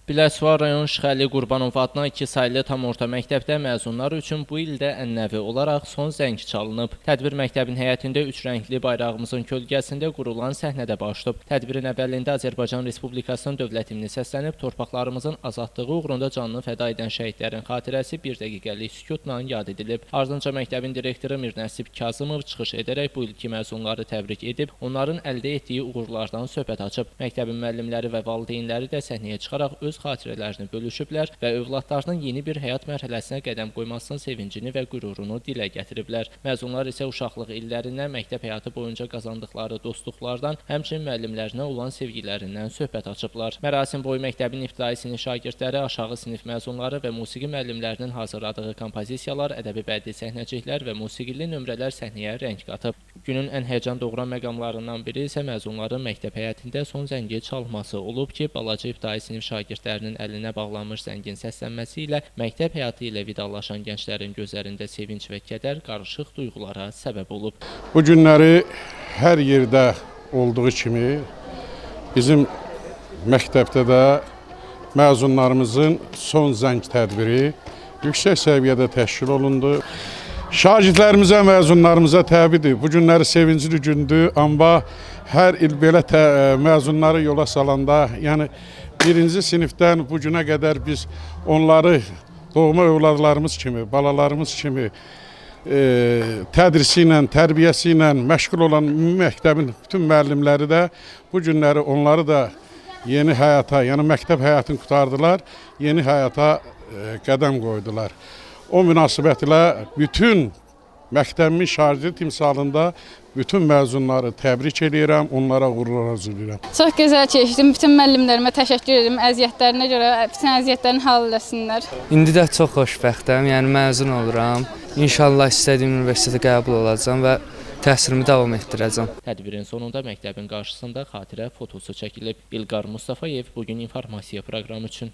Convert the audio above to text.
Biləsuvar rayon Şıxəli Qurbanov adına 2 saylı tam orta məktəbdə məzunlar üçün bu ildə ənənəvi olaraq son zəng çalınıb. Tədbir məktəbin həyətində 3 rəngli bayrağımızın kölgəsində qurulan səhnədə başlayıb. Tədbirin əvvəlində Azərbaycan Respublikasının dövlət himni səslənib, torpaqlarımızın azadlığı uğrunda canını fəda edən şəhidlərin xatirəsi 1 dəqiqəlik sükutla yad edilib. Ardınca məktəbin direktoru Mirnəsib Kazımov çıxış edərək bu ilki məzunları təbrik edib, onların əldə etdiyi uğurlardan söhbət açıb. Məktəbin müəllimləri və valideynləri də səhnəyə çıxaraq öz xatirələrini bölüşüblər və övladlarının yeni bir həyat mərhələsinə qədəm qoymasının sevincini və qürurunu dilə gətiriblər. Məzunlar isə uşaqlıq illərindən məktəb həyatı boyunca qazandıqları dostluqlardan, həmçinin müəllimlərinə olan sevgilərindən söhbət açıblar. Mərasim boyu məktəbin ibtidai sinif şagirdləri, aşağı sinif məzunları və musiqi müəllimlərinin hazırladığı kompozisiyalar, ədəbi bədii səhnəciklər və musiqili nömrələr səhnəyə rəng qatıb. Günün ən həyəcan doğuran məqamlarından biri isə məzunların məktəb həyətində son zəngi çalması olub ki, balaca ibtidai sinif şagirdlərinin əlinə bağlanmış zəngin səslənməsi ilə məktəb həyatı ilə vidalaşan gənclərin gözlərində sevinç və kədər qarışıq duyğulara səbəb olub. Bu günləri hər yerdə olduğu kimi bizim məktəbdə də məzunlarımızın son zəng tədbiri yüksək səviyyədə təşkil olundu. Şagirdlərimizə, məzunlarımıza təbridir. Bu günləri sevincli gündür, amma hər il belə məzunları yola salanda, yəni birinci sinifdən bu günə qədər biz onları doğma övladlarımız kimi, balalarımız kimi tədrisi ilə, tərbiyəsi ilə məşğul olan məktəbin bütün müəllimləri də bu günləri onları da yeni həyata, yəni məktəb həyatını qurtardılar, yeni həyata qədəm qoydular. O münasibətlə bütün məktəbimin şagirdi timsalında bütün məzunları təbrik edirəm, onlara uğurlar arzulayıram. Çox gözəl keçdim. Bütün müəllimlərimə təşəkkür edirəm. Əziyyətlərinə görə bütün əziyyətlərini həll etsinlər. İndi də çox xoşbəxtəm. Yəni məzun oluram. İnşallah istədiyim universitetə qəbul olacağam və təhsilimi davam etdirəcəm. Tədbirin sonunda məktəbin qarşısında xatirə fotosu çəkilib. İlqar Mustafayev bugün informasiya proqramı üçün.